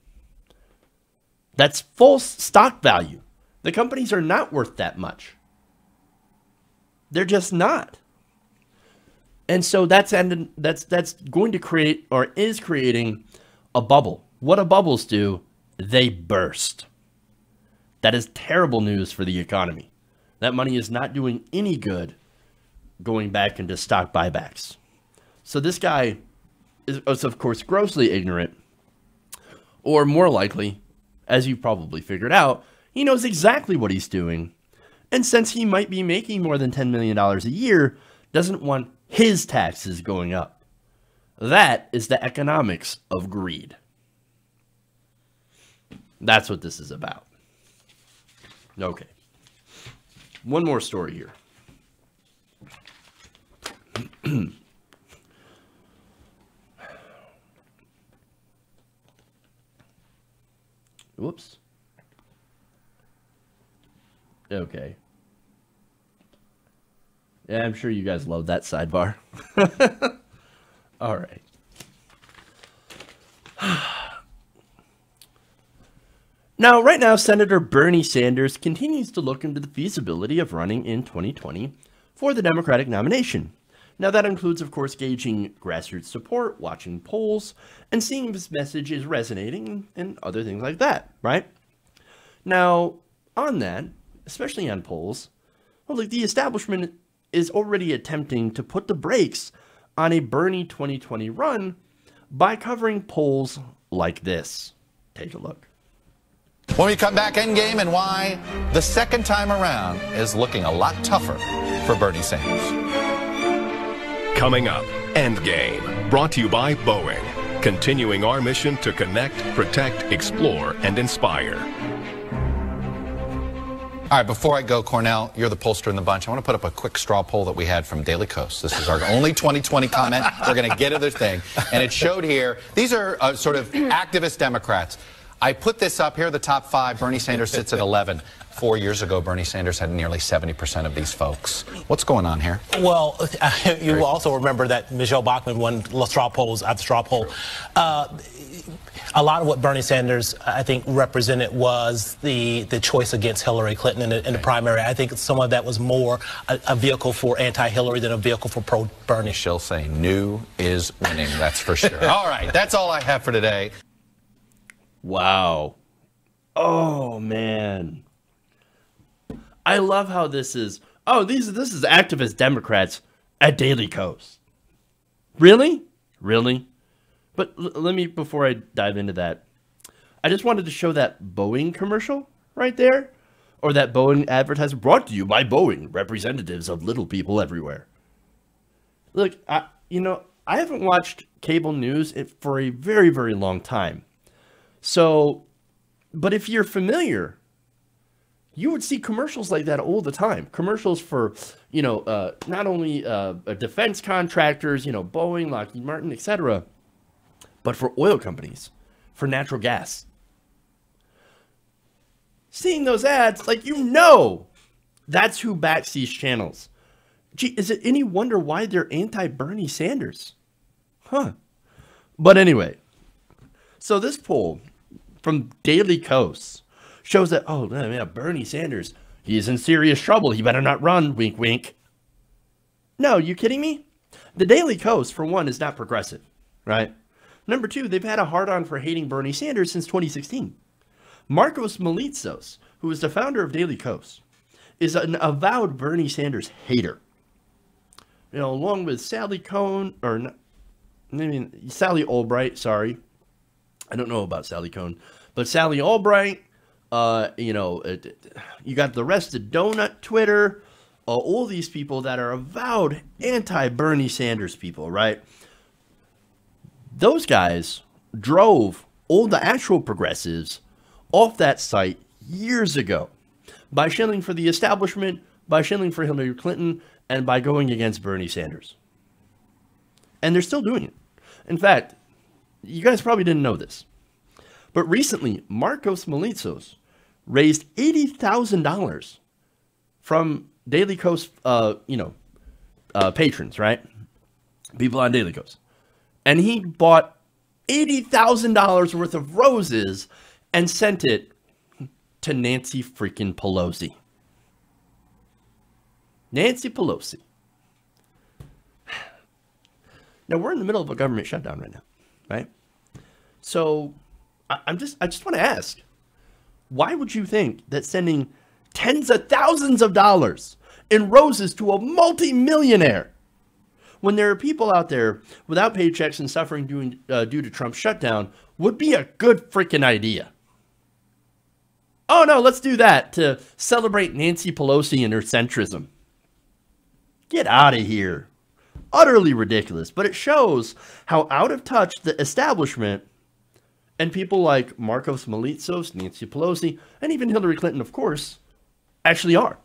Speaker 1: That's false stock value. The companies are not worth that much. They're just not. And so that's going to create, or is creating, a bubble. What do bubbles do? They burst. That is terrible news for the economy. That money is not doing any good going back into stock buybacks. So this guy is, of course, grossly ignorant, or more likely, as you probably figured out, he knows exactly what he's doing. And since he might be making more than $10 million a year, doesn't want his taxes going up. That is the economics of greed. That's what this is about. Okay. One more story here. Whoops. Okay. Yeah, I'm sure you guys love that sidebar. All right. Now, right now, Senator Bernie Sanders continues to look into the feasibility of running in 2020 for the Democratic nomination. Now, that includes, of course, gauging grassroots support, watching polls, and seeing if his message is resonating and other things like that, right? Now, on that, especially on polls, well, like, the establishment is already attempting to put the brakes on a Bernie 2020 run by covering polls like this. Take a look.
Speaker 5: When we come back, Endgame, and why the second time around is looking a lot tougher for Bernie Sanders.
Speaker 6: Coming up, Endgame, brought to you by Boeing, continuing our mission to connect, protect, explore, and inspire.
Speaker 5: All right, before I go, Cornell, you're the pollster in the bunch. I want to put up a quick straw poll that we had from Daily Kos. This is our only 2020 comment. We're going to get to their thing. And it showed here, these are sort of activist Democrats. I put this up here, the top 5. Bernie Sanders sits at 11. 4 years ago, Bernie Sanders had nearly 70% of these folks. What's going on here?
Speaker 7: Well, you will also remember that Michelle Bachmann won straw polls after straw poll. A lot of what Bernie Sanders, I think, represented was the choice against Hillary Clinton in the primary. I think some of that was more a vehicle for anti-Hillary than a vehicle for pro-Bernie.
Speaker 5: She'll say new is winning, that's for sure. All right, that's all I have for today.
Speaker 1: Wow. Oh, man. I love how this is. Oh, this is activist Democrats at Daily Kos. Really? Really? But let me, before I dive into that, I just wanted to show that Boeing commercial right there. Or that Boeing advertisement brought to you by Boeing, representatives of little people everywhere. Look, I haven't watched cable news for a very, very long time. So, but if you're familiar, you would see commercials like that all the time. Commercials for, not only defense contractors, Boeing, Lockheed Martin, etc., but for oil companies, for natural gas. Seeing those ads, that's who backs these channels. Gee, is it any wonder why they're anti-Bernie Sanders? Huh. But anyway, so this poll from Daily Kos shows that, Bernie Sanders, he's in serious trouble. He better not run, wink, wink. No, you kidding me? The Daily Kos, for one, is not progressive, right? Number two, they've had a hard-on for hating Bernie Sanders since 2016. Marcos Melitsos, who is the founder of Daily Kos, is an avowed Bernie Sanders hater. Along with Sally Albright, sorry. I don't know about Sally Cohn, but Sally Albright, you got the rest of Donut Twitter, all these people that are avowed anti-Bernie Sanders people, right? Those guys drove all the actual progressives off that site years ago by shilling for the establishment, by shilling for Hillary Clinton, and by going against Bernie Sanders. And they're still doing it. In fact, you guys probably didn't know this, but recently Marcos Melitsos raised $80,000 from Daily Kos, patrons, right? People on Daily Kos. And he bought $80,000 worth of roses and sent it to Nancy freaking Pelosi. Nancy Pelosi. Now, we're in the middle of a government shutdown right now, right? So I just want to ask, why would you think that sending tens of thousands of dollars in roses to a multi-millionaire, when there are people out there without paychecks and suffering due to Trump's shutdown, would be a good freaking idea? Oh no, let's do that to celebrate Nancy Pelosi and her centrism. Get out of here. Utterly ridiculous, but it shows how out of touch the establishment and people like Marcos Melitsos, Nancy Pelosi, and even Hillary Clinton, of course, actually are.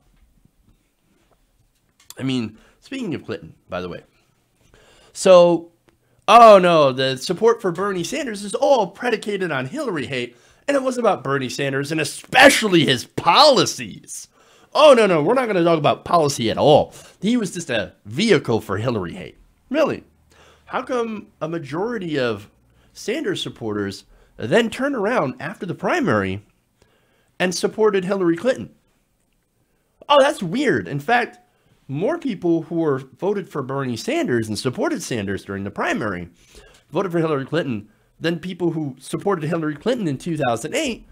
Speaker 1: I mean, speaking of Clinton, by the way. So, oh no, the support for Bernie Sanders is all predicated on Hillary hate, and it wasn't about Bernie Sanders, and especially his policies. Oh, no, we're not going to talk about policy at all. He was just a vehicle for Hillary hate. Really? How come a majority of Sanders supporters then turned around after the primary and supported Hillary Clinton? Oh, that's weird. In fact, more people who were voted for Bernie Sanders and supported Sanders during the primary voted for Hillary Clinton than people who supported Hillary Clinton in 2008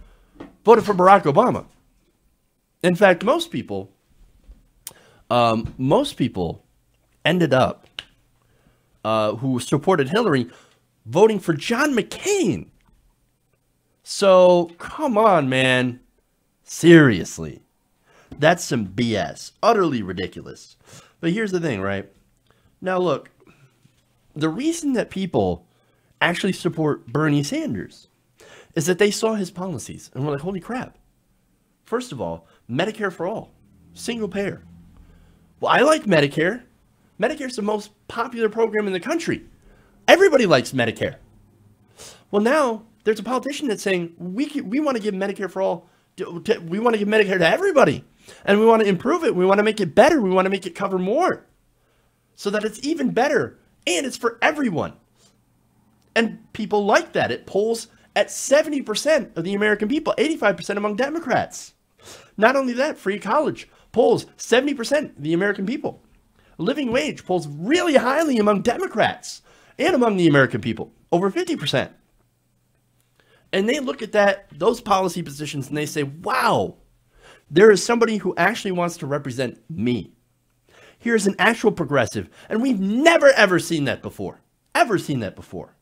Speaker 1: voted for Barack Obama. In fact, most people ended up who supported Hillary voting for John McCain. So, come on, man. Seriously. That's some BS. Utterly ridiculous. But here's the thing, right? Now, look. The reason that people actually support Bernie Sanders is that they saw his policies and were like, holy crap. First of all, Medicare for all. Single payer. Well, I like Medicare. Medicare's the most popular program in the country. Everybody likes Medicare. Well, now there's a politician that's saying we want to give Medicare for all. We want to give Medicare to everybody. And we want to improve it. We want to make it better. We want to make it cover more so that it's even better. And it's for everyone. And people like that. It polls at 70% of the American people, 85% among Democrats. Not only that, free college polls 70% of the American people. Living wage polls really highly among Democrats and among the American people, over 50%. And they look at those policy positions and they say, wow, there is somebody who actually wants to represent me. Here's an actual progressive. And we've never, ever seen that before. Ever seen that before.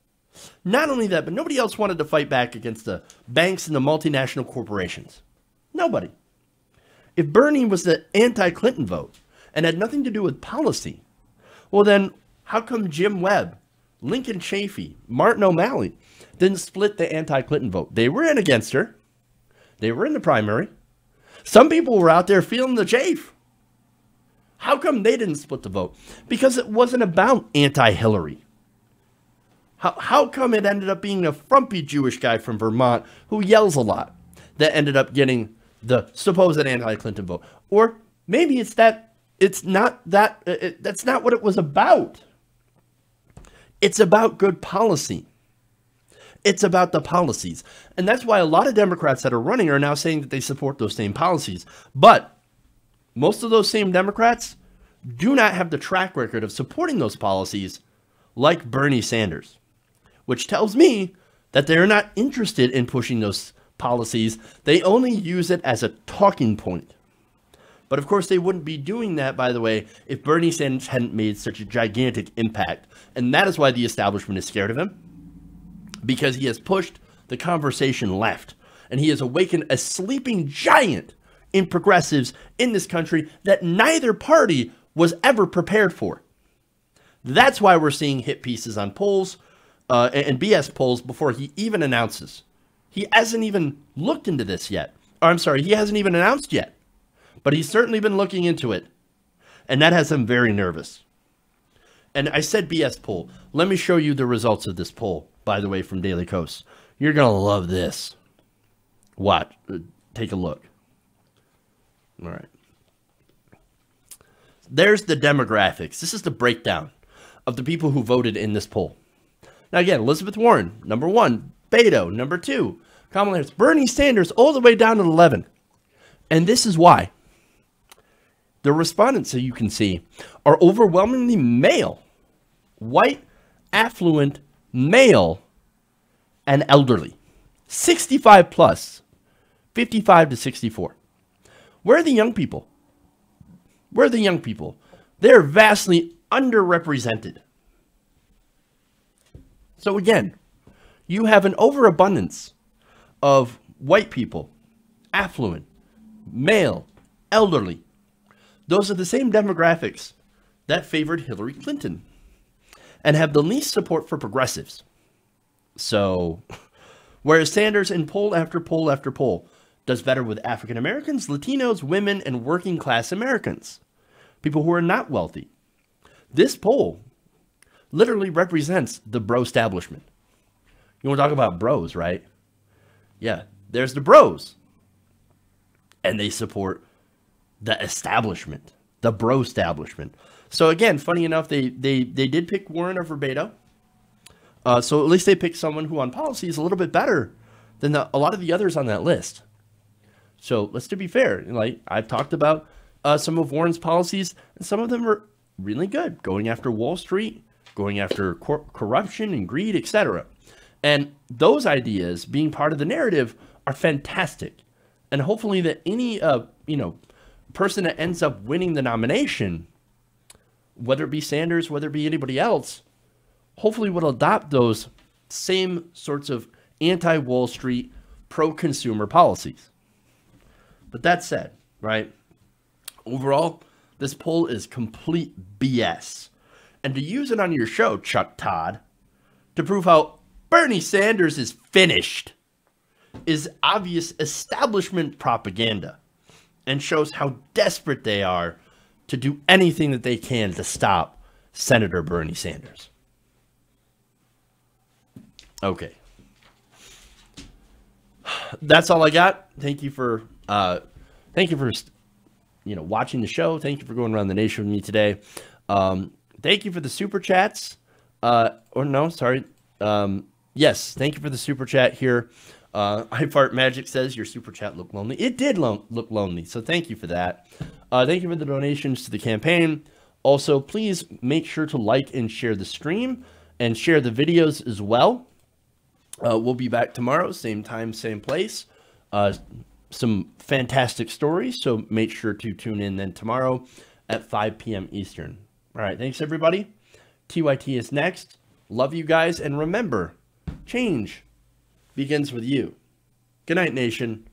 Speaker 1: Not only that, but nobody else wanted to fight back against the banks and the multinational corporations. Nobody. If Bernie was the anti-Clinton vote and had nothing to do with policy, well then, how come Jim Webb, Lincoln Chafee, Martin O'Malley didn't split the anti-Clinton vote? They were in against her. They were in the primary. Some people were out there feeling the chafe. How come they didn't split the vote? Because it wasn't about anti-Hillary. How come it ended up being a frumpy Jewish guy from Vermont who yells a lot that ended up getting the supposed anti-Clinton vote? Or maybe it's that it's not that that's not what it was about. It's about good policy. It's about the policies. And that's why a lot of Democrats that are running are now saying that they support those same policies. But most of those same Democrats do not have the track record of supporting those policies like Bernie Sanders, which tells me that they're not interested in pushing those policies. They only use it as a talking point. But of course, they wouldn't be doing that, by the way, if Bernie Sanders hadn't made such a gigantic impact. And that is why the establishment is scared of him, because he has pushed the conversation left. And he has awakened a sleeping giant in progressives in this country that neither party was ever prepared for. That's why we're seeing hit pieces on polls and BS polls before he even announces. He hasn't even looked into this yet. Or I'm sorry, he hasn't even announced yet. But he's certainly been looking into it. And that has him very nervous. And I said BS poll. Let me show you the results of this poll, by the way, from Daily Kos. You're going to love this. Watch. Take a look. All right. There's the demographics. This is the breakdown of the people who voted in this poll. Now, again, Elizabeth Warren, number 1. Beto, number 2. Kamala Harris. Bernie Sanders, all the way down to 11. And this is why. The respondents, so you can see, are overwhelmingly male, white, affluent, male, and elderly. 65 plus, 55 to 64. Where are the young people? Where are the young people? They're vastly underrepresented. So again, you have an overabundance of white people, affluent, male, elderly. Those are the same demographics that favored Hillary Clinton and have the least support for progressives. So, whereas Sanders in poll after poll after poll does better with African Americans, Latinos, women, and working class Americans, people who are not wealthy. This poll literally represents the bro establishment. You want to talk about bros, right? Yeah, there's the bros. And they support the establishment, the bro establishment. So again, funny enough, they did pick Warren over Beto. So at least they picked someone who on policy is a little bit better than a lot of the others on that list. So let's to be fair, like I've talked about some of Warren's policies, and some of them are really good, going after Wall Street, going after corruption and greed, etc. And those ideas being part of the narrative are fantastic. And hopefully that any person that ends up winning the nomination, whether it be Sanders, whether it be anybody else, hopefully will adopt those same sorts of anti-Wall Street, pro-consumer policies. But that said, right, overall, this poll is complete BS. And to use it on your show, Chuck Todd, to prove how Bernie Sanders is finished, is obvious establishment propaganda and shows how desperate they are to do anything that they can to stop Senator Bernie Sanders. Okay. That's all I got. Thank you for watching the show. Thank you for going around the nation with me today. Thank you for the super chats. Yes, thank you for the super chat here. I Fart Magic says your super chat looked lonely. It did look lonely, so thank you for that. Thank you for the donations to the campaign. Also, please make sure to like and share the stream and share the videos as well. We'll be back tomorrow, same time, same place. Some fantastic stories, so make sure to tune in then tomorrow at 5 p.m. Eastern. All right, thanks everybody. TYT is next. Love you guys, and remember, change begins with you. Good night, nation.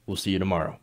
Speaker 1: We'll see you tomorrow.